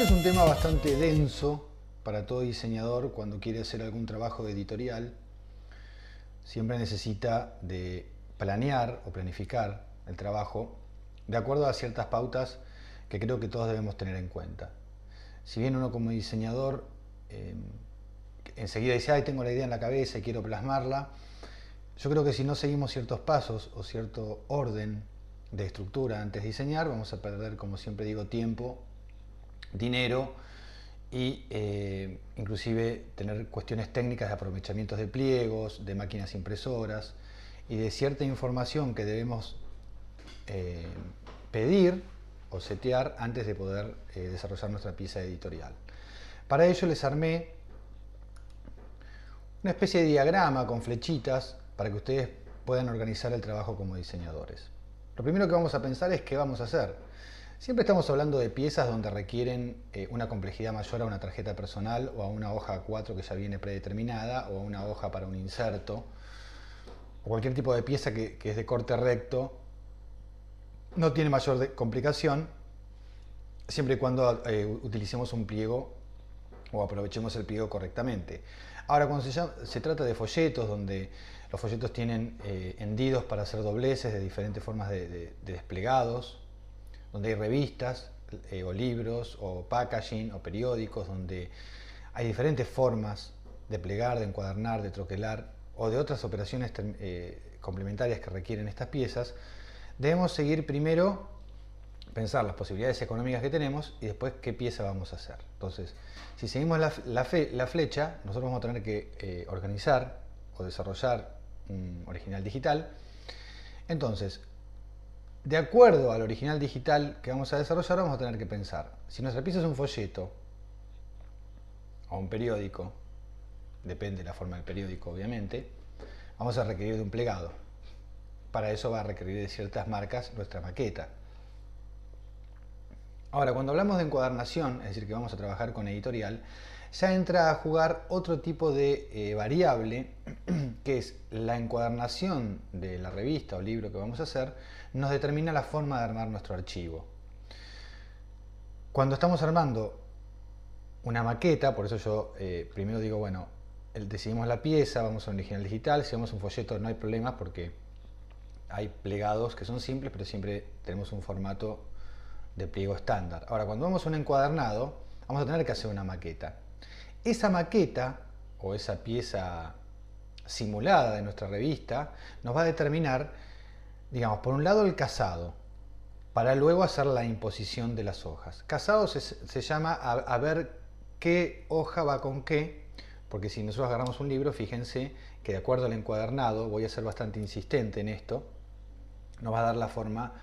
Este es un tema bastante denso para todo diseñador cuando quiere hacer algún trabajo editorial. Siempre necesita de planear o planificar el trabajo de acuerdo a ciertas pautas que creo que todos debemos tener en cuenta. Si bien uno como diseñador enseguida dice, ay, tengo la idea en la cabeza y quiero plasmarla, yo creo que si no seguimos ciertos pasos o cierto orden de estructura antes de diseñar, vamos a perder, como siempre digo, tiempo, dinero y inclusive tener cuestiones técnicas de aprovechamientos de pliegos, de máquinas impresoras y de cierta información que debemos pedir o setear antes de poder desarrollar nuestra pieza editorial. Para ello les armé una especie de diagrama con flechitas para que ustedes puedan organizar el trabajo como diseñadores. Lo primero que vamos a pensar es qué vamos a hacer. Siempre estamos hablando de piezas donde requieren una complejidad mayor a una tarjeta personal o a una hoja A4 que ya viene predeterminada o a una hoja para un inserto o cualquier tipo de pieza que es de corte recto. No tiene mayor complicación siempre y cuando utilicemos un pliego o aprovechemos el pliego correctamente. Ahora, cuando se trata de folletos, donde los folletos tienen hendidos para hacer dobleces de diferentes formas de desplegados, donde hay revistas o libros o packaging o periódicos, donde hay diferentes formas de plegar, de encuadernar, de troquelar o de otras operaciones complementarias que requieren estas piezas, debemos seguir primero pensar las posibilidades económicas que tenemos y después qué pieza vamos a hacer. Entonces, si seguimos la flecha, nosotros vamos a tener que organizar o desarrollar un original digital. Entonces, de acuerdo al original digital que vamos a desarrollar, vamos a tener que pensar, si nuestra pieza es un folleto o un periódico, depende de la forma del periódico obviamente, vamos a requerir de un plegado. Para eso va a requerir de ciertas marcas nuestra maqueta. Ahora, cuando hablamos de encuadernación, es decir, que vamos a trabajar con editorial, ya entra a jugar otro tipo de variable, que es la encuadernación de la revista o libro que vamos a hacer, nos determina la forma de armar nuestro archivo. Cuando estamos armando una maqueta, por eso yo primero digo, bueno, decidimos la pieza, vamos a un original digital, si vamos a un folleto no hay problemas porque hay plegados que son simples, pero siempre tenemos un formato de pliego estándar. Ahora, cuando vamos a un encuadernado, vamos a tener que hacer una maqueta. Esa maqueta o esa pieza simulada de nuestra revista nos va a determinar, digamos, por un lado el casado, para luego hacer la imposición de las hojas. Casado se llama a ver qué hoja va con qué, porque si nosotros agarramos un libro, fíjense que de acuerdo al encuadernado, voy a ser bastante insistente en esto, nos va a dar la forma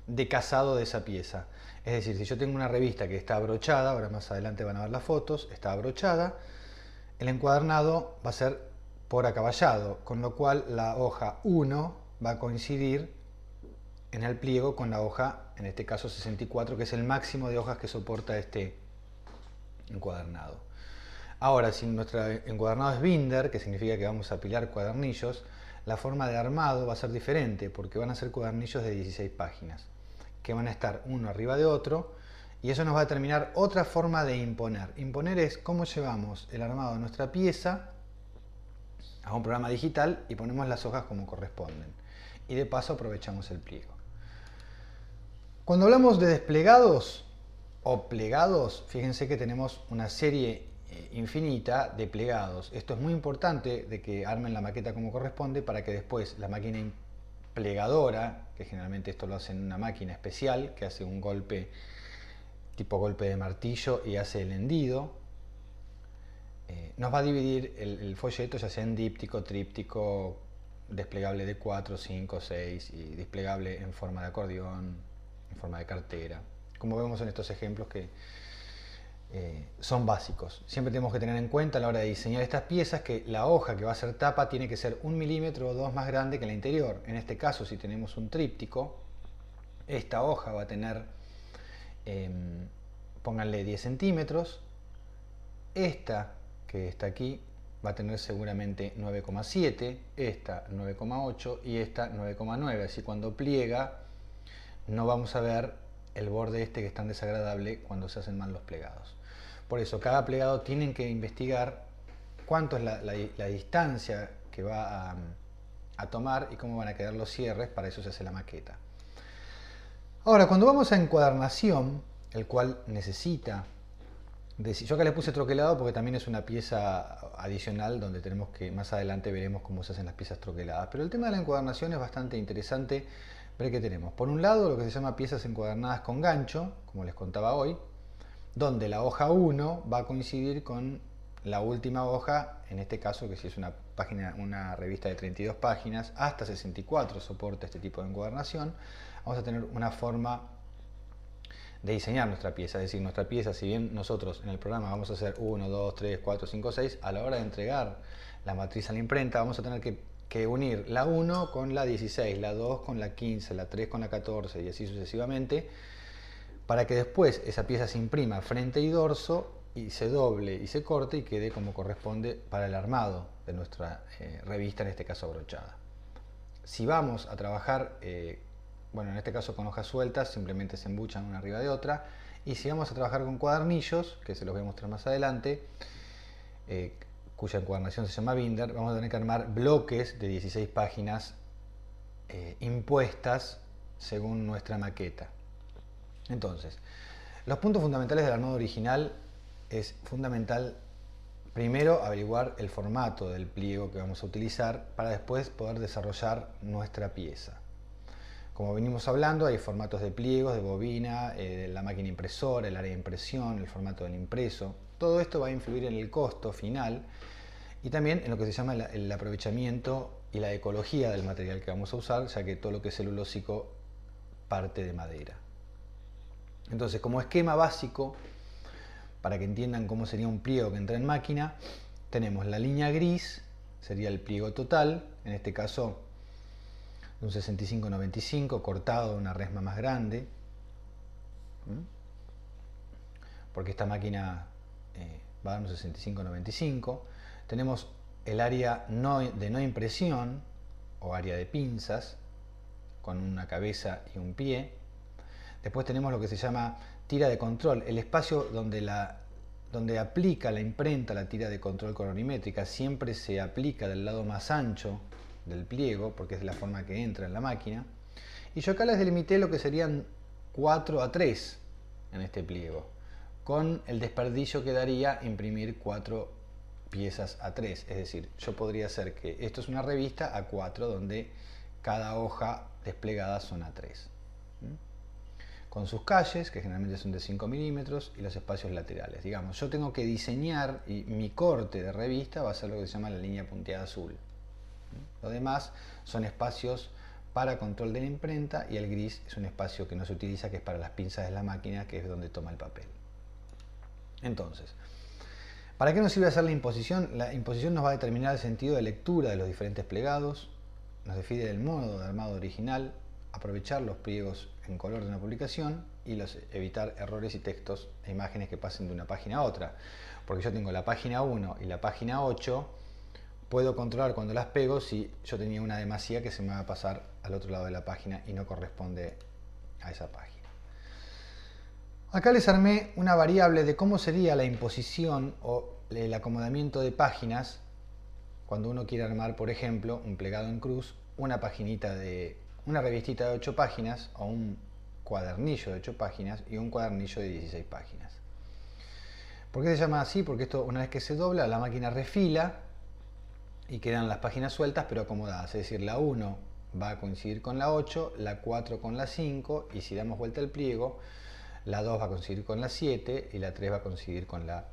de casado de esa pieza. Es decir, si yo tengo una revista que está abrochada, ahora más adelante van a ver las fotos, está abrochada, el encuadernado va a ser por acaballado, con lo cual la hoja 1 va a coincidir en el pliego con la hoja, en este caso 64, que es el máximo de hojas que soporta este encuadernado. Ahora, si nuestro encuadernado es binder, que significa que vamos a apilar cuadernillos, la forma de armado va a ser diferente, porque van a ser cuadernillos de 16 páginas, que van a estar uno arriba de otro, y eso nos va a determinar otra forma de imponer. Imponer es cómo llevamos el armado de nuestra pieza a un programa digital y ponemos las hojas como corresponden. Y de paso aprovechamos el pliego. Cuando hablamos de desplegados o plegados, fíjense que tenemos una serie infinita de plegados. Esto es muy importante de que armen la maqueta como corresponde para que después la máquina plegadora, que generalmente esto lo hace en una máquina especial que hace un golpe tipo golpe de martillo y hace el hendido, nos va a dividir el folleto ya sea en díptico, tríptico, desplegable de 4, 5, 6 y desplegable en forma de acordeón, en forma de cartera, como vemos en estos ejemplos que son básicos. Siempre tenemos que tener en cuenta a la hora de diseñar estas piezas que la hoja que va a ser tapa tiene que ser 1 milímetro o 2 más grande que la interior. En este caso, si tenemos un tríptico, esta hoja va a tener, pónganle 10 centímetros. Esta que está aquí va a tener seguramente 9,7, esta 9,8 y esta 9,9. Así cuando pliega no vamos a ver el borde este que es tan desagradable cuando se hacen mal los plegados. Por eso, cada plegado tienen que investigar cuánto es la distancia que va a tomar y cómo van a quedar los cierres. Para eso se hace la maqueta. Ahora, cuando vamos a encuadernación, el cual necesita, yo acá le puse troquelado porque también es una pieza adicional donde tenemos que, más adelante veremos cómo se hacen las piezas troqueladas. Pero el tema de la encuadernación es bastante interesante ver que tenemos. Por un lado, lo que se llama piezas encuadernadas con gancho, como les contaba hoy, donde la hoja 1 va a coincidir con la última hoja, en este caso que si es una revista de 32 páginas, hasta 64 soporta este tipo de encuadernación, vamos a tener una forma de diseñar nuestra pieza. Es decir, nuestra pieza, si bien nosotros en el programa vamos a hacer 1, 2, 3, 4, 5, 6, a la hora de entregar la matriz a la imprenta vamos a tener que unir la 1 con la 16, la 2 con la 15, la 3 con la 14 y así sucesivamente, para que después esa pieza se imprima frente y dorso y se doble y se corte y quede como corresponde para el armado de nuestra revista, en este caso abrochada. Si vamos a trabajar, bueno, en este caso con hojas sueltas, simplemente se embuchan una arriba de otra. Y si vamos a trabajar con cuadernillos, que se los voy a mostrar más adelante, cuya encuadernación se llama binder, vamos a tener que armar bloques de 16 páginas impuestas según nuestra maqueta. Entonces, los puntos fundamentales del armado original es fundamental primero averiguar el formato del pliego que vamos a utilizar para después poder desarrollar nuestra pieza. Como venimos hablando, hay formatos de pliegos, de bobina, la máquina impresora, el área de impresión, el formato del impreso. Todo esto va a influir en el costo final y también en lo que se llama el aprovechamiento y la ecología del material que vamos a usar, ya que todo lo que es celulósico parte de madera. Entonces, como esquema básico, para que entiendan cómo sería un pliego que entra en máquina, tenemos la línea gris, sería el pliego total, en este caso un 65-95 cortado de una resma más grande, porque esta máquina va a dar un 65-95. Tenemos el área de no impresión o área de pinzas con una cabeza y un pie. Después tenemos lo que se llama tira de control, el espacio donde aplica la imprenta la tira de control colorimétrica siempre se aplica del lado más ancho del pliego, porque es la forma que entra en la máquina. Y yo acá les delimité lo que serían 4:3 en este pliego, con el desperdicio que daría imprimir 4 piezas A3. Es decir, yo podría hacer que esto es una revista A4 donde cada hoja desplegada son A3. Con sus calles, que generalmente son de 5 milímetros, y los espacios laterales. Digamos, yo tengo que diseñar, y mi corte de revista va a ser lo que se llama la línea punteada azul. Lo demás son espacios para control de la imprenta, y el gris es un espacio que no se utiliza, que es para las pinzas de la máquina, que es donde toma el papel. Entonces, ¿para qué nos sirve hacer la imposición? La imposición nos va a determinar el sentido de lectura de los diferentes plegados, nos define el modo de armado original, aprovechar los pliegos en color de una publicación y evitar errores y textos e imágenes que pasen de una página a otra. Porque yo tengo la página 1 y la página 8, puedo controlar cuando las pego si yo tenía una demasía que se me va a pasar al otro lado de la página y no corresponde a esa página. Acá les armé una variable de cómo sería la imposición o el acomodamiento de páginas cuando uno quiere armar, por ejemplo, un plegado en cruz, una revistita de 8 páginas o un cuadernillo de 8 páginas y un cuadernillo de 16 páginas. ¿Por qué se llama así? Porque esto, una vez que se dobla, la máquina refila y quedan las páginas sueltas pero acomodadas. Es decir, la 1 va a coincidir con la 8, la 4 con la 5 y si damos vuelta al pliego, la 2 va a coincidir con la 7 y la 3 va a coincidir con la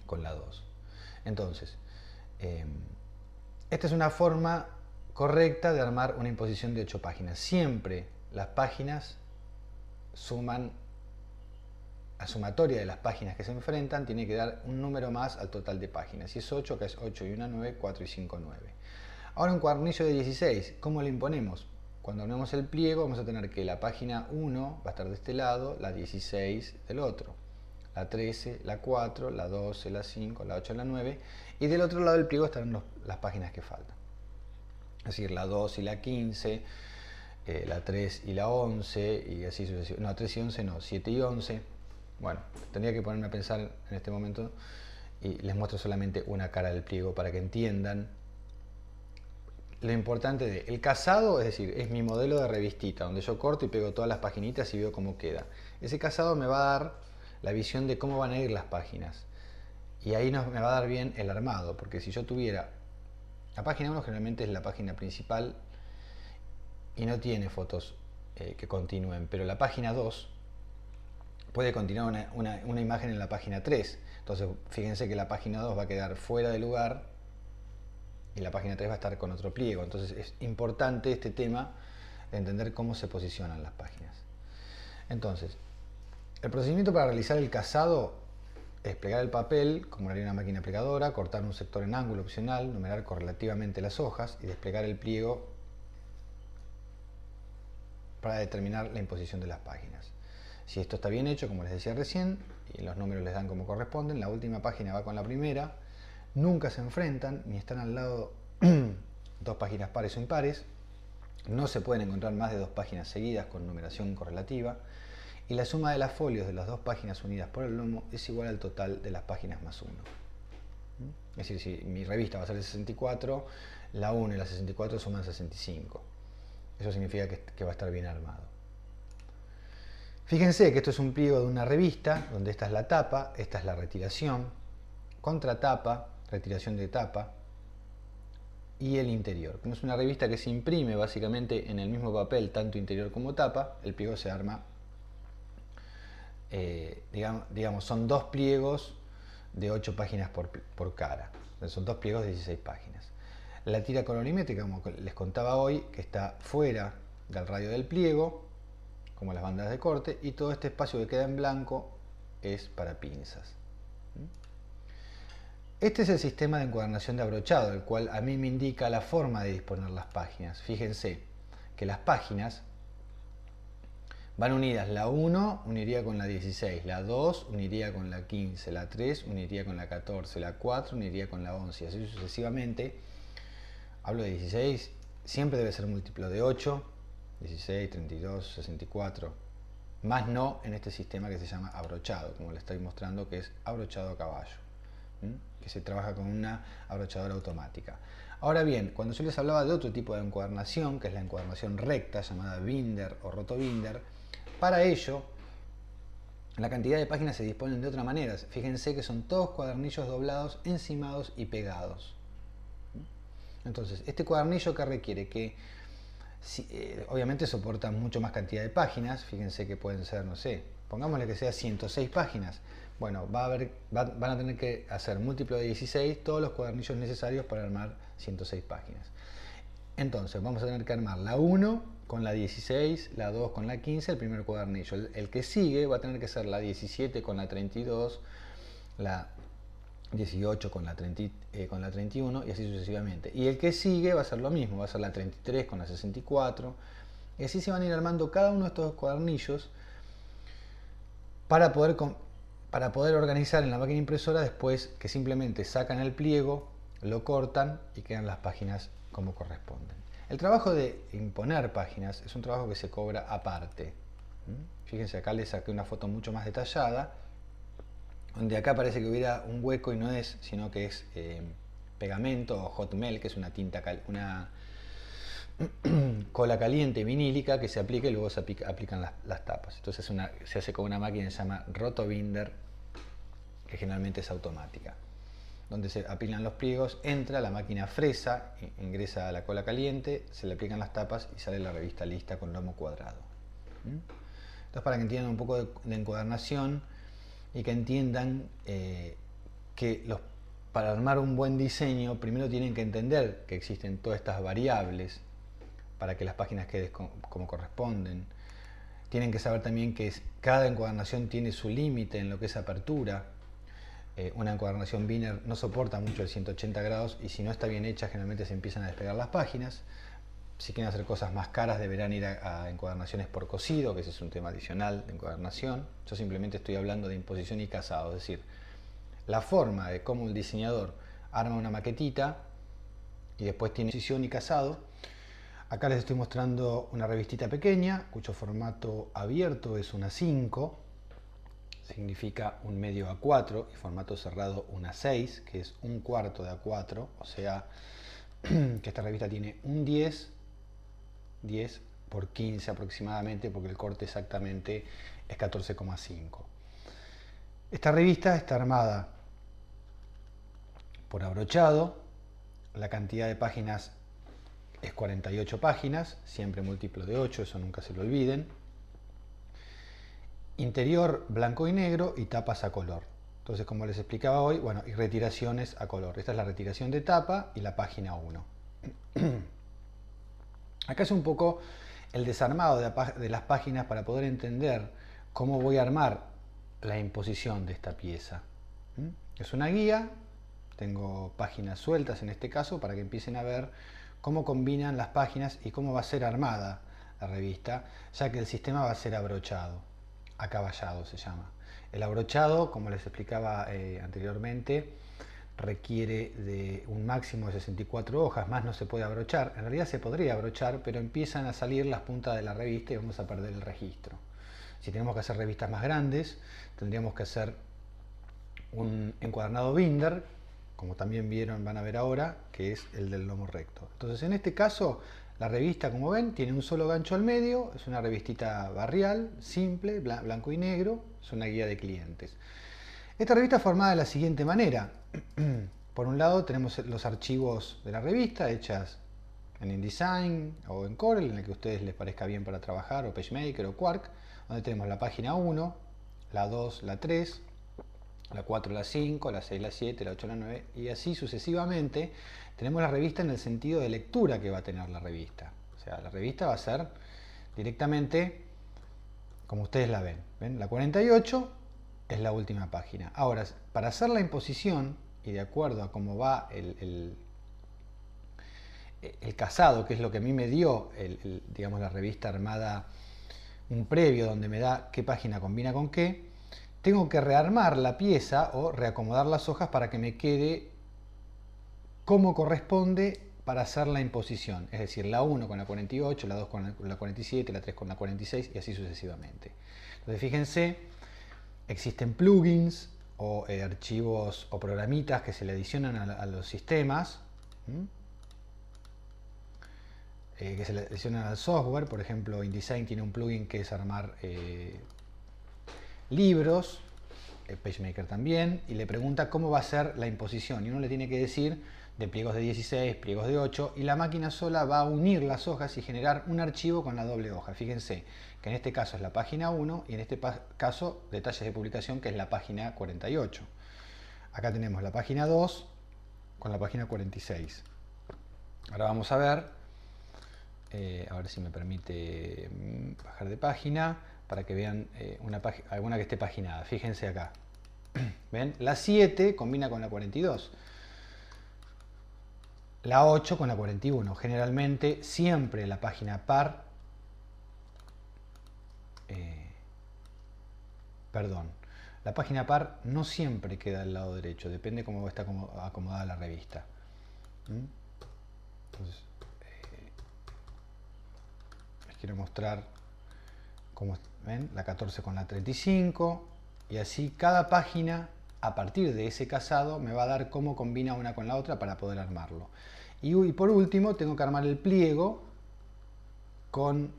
2. Entonces, esta es una forma correcta de armar una imposición de 8 páginas. Siempre las páginas suman, la sumatoria de las páginas que se enfrentan tiene que dar un número más al total de páginas. Si es 8, que es 8 y 1, 9, 4 y 5, 9. Ahora un cuadernillo de 16, ¿cómo le imponemos? Cuando armemos el pliego vamos a tener que la página 1 va a estar de este lado, la 16 del otro, la 13, la 4, la 12, la 5, la 8, la 9 y del otro lado del pliego estarán las páginas que faltan. Es decir, la 2 y la 15, la 3 y la 11 y así sucesivamente. No, 3 y 11 no, 7 y 11. Bueno, tendría que ponerme a pensar en este momento y les muestro solamente una cara del pliego para que entiendan lo importante de el casado, es decir, es mi modelo de revistita, donde yo corto y pego todas las paginitas y veo cómo queda. Ese casado me va a dar la visión de cómo van a ir las páginas. Y ahí me va a dar bien el armado, porque si yo tuviera... La página 1 generalmente es la página principal y no tiene fotos que continúen, pero la página 2 puede continuar una imagen en la página 3. Entonces, fíjense que la página 2 va a quedar fuera de lugar y la página 3 va a estar con otro pliego. Entonces es importante este tema de entender cómo se posicionan las páginas. Entonces, el procedimiento para realizar el casado es plegar el papel, como haría una máquina plegadora, cortar un sector en ángulo opcional, numerar correlativamente las hojas y desplegar el pliego para determinar la imposición de las páginas. Si esto está bien hecho, como les decía recién, y los números les dan como corresponden, la última página va con la primera, nunca se enfrentan ni están al lado dos páginas pares o impares, no se pueden encontrar más de dos páginas seguidas con numeración correlativa y la suma de las folios de las dos páginas unidas por el lomo es igual al total de las páginas más 1. Es decir, si mi revista va a ser de 64, la 1 y la 64 suman 65. Eso significa que va a estar bien armado. Fíjense que esto es un pliego de una revista, donde esta es la tapa, esta es la retiración, contratapa, retiración de tapa y el interior. Como es una revista que se imprime básicamente en el mismo papel, tanto interior como tapa, el pliego se arma, digamos, son dos pliegos de 8 páginas por cara. Son dos pliegos de 16 páginas. La tira colorimétrica, como les contaba hoy, que está fuera del radio del pliego, como las bandas de corte, y todo este espacio que queda en blanco es para pinzas. Este es el sistema de encuadernación de abrochado, el cual a mí me indica la forma de disponer las páginas. Fíjense que las páginas van unidas. La 1 uniría con la 16, la 2 uniría con la 15, la 3 uniría con la 14, la 4 uniría con la 11 y así sucesivamente. Hablo de 16, siempre debe ser múltiplo de 8, 16, 32, 64, más no en este sistema que se llama abrochado, como le estoy mostrando, que es abrochado a caballo, que se trabaja con una abrochadora automática. Ahora bien, cuando yo les hablaba de otro tipo de encuadernación, que es la encuadernación recta, llamada binder o rotobinder, para ello la cantidad de páginas se disponen de otra manera. Fíjense que son todos cuadernillos doblados, encimados y pegados. Entonces, este cuadernillo que requiere que obviamente soporta mucho más cantidad de páginas. Fíjense que pueden ser, no sé, pongámosle que sea 106 páginas. Bueno, van a tener que hacer múltiplo de 16 todos los cuadernillos necesarios para armar 106 páginas. Entonces vamos a tener que armar la 1 con la 16, la 2 con la 15, el primer cuadernillo. El que sigue va a tener que ser la 17 con la 32, la 18 con la 31 y así sucesivamente. Y el que sigue va a ser lo mismo, va a ser la 33 con la 64. Y así se van a ir armando cada uno de estos cuadernillos para poder organizar en la máquina impresora después que simplemente sacan el pliego, lo cortan y quedan las páginas como corresponden. El trabajo de imponer páginas es un trabajo que se cobra aparte. Fíjense, acá les saqué una foto mucho más detallada, donde acá parece que hubiera un hueco y no es, sino que es pegamento o hot melt, que es una una cola caliente vinílica que se aplica y luego se aplican las tapas. Entonces se hace con una máquina que se llama rotobinder, que generalmente es automática, donde se apilan los pliegos, entra la máquina fresa, ingresa a la cola caliente, se le aplican las tapas y sale la revista lista con lomo cuadrado. Entonces, para que entiendan un poco de encuadernación y que entiendan que para armar un buen diseño primero tienen que entender que existen todas estas variables para que las páginas queden como corresponden. Tienen que saber también que cada encuadernación tiene su límite en lo que es apertura. Una encuadernación binder no soporta mucho el 180 grados y si no está bien hecha generalmente se empiezan a despegar las páginas. Si quieren hacer cosas más caras deberán ir a encuadernaciones por cosido, que ese es un tema adicional de encuadernación. Yo simplemente estoy hablando de imposición y casado, es decir, la forma de cómo el diseñador arma una maquetita y después tiene imposición y casado. Acá les estoy mostrando una revistita pequeña, cuyo formato abierto es una 5, significa un medio A4, y formato cerrado una 6, que es un cuarto de A4, o sea que esta revista tiene un 10 por 15 aproximadamente, porque el corte exactamente es 14,5. Esta revista está armada por abrochado, la cantidad de páginas es 48 páginas, siempre múltiplo de 8, eso nunca se lo olviden. Interior blanco y negro y tapas a color. Entonces, como les explicaba hoy, bueno, y retiraciones a color. Esta es la retiración de tapa y la página 1. Acá es un poco el desarmado de las páginas para poder entender cómo voy a armar la imposición de esta pieza. Es una guía, tengo páginas sueltas en este caso para que empiecen a ver cómo combinan las páginas y cómo va a ser armada la revista, ya que el sistema va a ser abrochado, acaballado se llama. El abrochado, como les explicaba anteriormente, requiere de un máximo de 64 hojas, más no se puede abrochar. En realidad se podría abrochar, pero empiezan a salir las puntas de la revista y vamos a perder el registro. Si tenemos que hacer revistas más grandes, tendríamos que hacer un encuadernado binder, como también van a ver ahora, que es el del lomo recto. Entonces, en este caso, la revista, como ven, tiene un solo gancho al medio, es una revistita barrial, simple, blanco y negro, es una guía de clientes. Esta revista es formada de la siguiente manera. Por un lado tenemos los archivos de la revista hechas en InDesign o en Corel, en el que a ustedes les parezca bien para trabajar, o PageMaker o Quark, donde tenemos la página 1, la 2, la 3, la 4, la 5, la 6, la 7, la 8, la 9 y así sucesivamente. Tenemos la revista en el sentido de lectura que va a tener la revista. O sea, la revista va a ser directamente como ustedes la ven. ¿Ven? La 48 es la última página. Ahora, para hacer la imposición y de acuerdo a cómo va el casado, que es lo que a mí me dio digamos, la revista armada, un previo donde me da qué página combina con qué, tengo que rearmar la pieza o reacomodar las hojas para que me quede como corresponde para hacer la imposición. Es decir, la 1 con la 48, la 2 con la 47, la 3 con la 46 y así sucesivamente. Entonces, fíjense, existen plugins o archivos o programitas que se le adicionan a los sistemas, que se le adicionan al software. Por ejemplo, InDesign tiene un plugin que es armar libros, PageMaker también, y le pregunta cómo va a ser la imposición. Y uno le tiene que decir de pliegos de 16, pliegos de 8, y la máquina sola va a unir las hojas y generar un archivo con la doble hoja. Fíjense que en este caso es la página 1 y en este caso detalles de publicación, que es la página 48. Acá tenemos la página 2 con la página 46. Ahora vamos a ver, a ver si me permite bajar de página para que vean alguna que esté paginada. Fíjense acá. ¿Ven? La 7 combina con la 42. La 8 con la 41. Generalmente siempre la página par, la página par no siempre queda al lado derecho, depende cómo está acomodada la revista. Entonces, les quiero mostrar cómo, ¿ven? La 14 con la 35, y así cada página, a partir de ese casado, me va a dar cómo combina una con la otra para poder armarlo. Y por último, tengo que armar el pliego con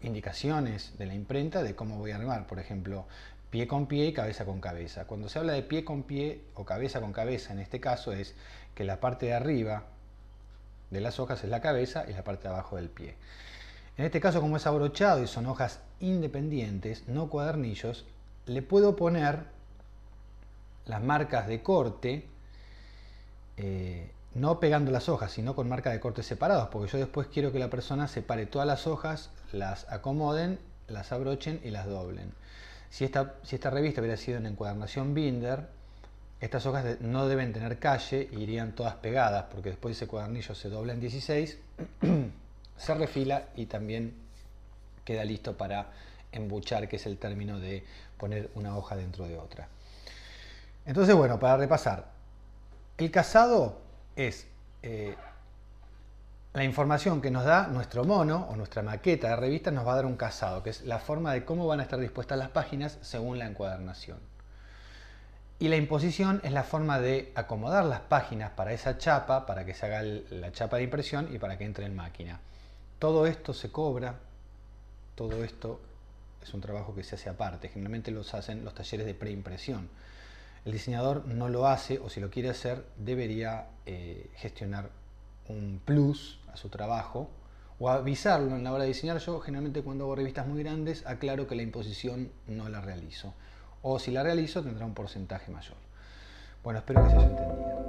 indicaciones de la imprenta de cómo voy a armar. Por ejemplo, pie con pie y cabeza con cabeza. Cuando se habla de pie con pie o cabeza con cabeza, en este caso es que la parte de arriba de las hojas es la cabeza y la parte de abajo del pie. En este caso, como es abrochado y son hojas independientes, no cuadernillos, le puedo poner las marcas de corte, no pegando las hojas, sino con marcas de corte separados, porque yo después quiero que la persona separe todas las hojas, las acomoden, las abrochen y las doblen. Si esta revista hubiera sido en encuadernación binder, estas hojas no deben tener calle y irían todas pegadas, porque después ese cuadernillo se dobla en 16, se refila y también queda listo para embuchar, que es el término de poner una hoja dentro de otra. Entonces, bueno, para repasar, el casado es La información que nos da nuestro mono o nuestra maqueta de revista nos va a dar un casado, que es la forma de cómo van a estar dispuestas las páginas según la encuadernación. Y la imposición es la forma de acomodar las páginas para esa chapa, para que se haga la chapa de impresión y para que entre en máquina. Todo esto se cobra, todo esto es un trabajo que se hace aparte, generalmente los hacen los talleres de preimpresión. El diseñador no lo hace, o si lo quiere hacer, debería gestionar un plus a su trabajo o avisarlo en la hora de diseñar. Yo generalmente cuando hago revistas muy grandes aclaro que la imposición no la realizo, o si la realizo tendrá un porcentaje mayor. Bueno, espero que se haya entendido.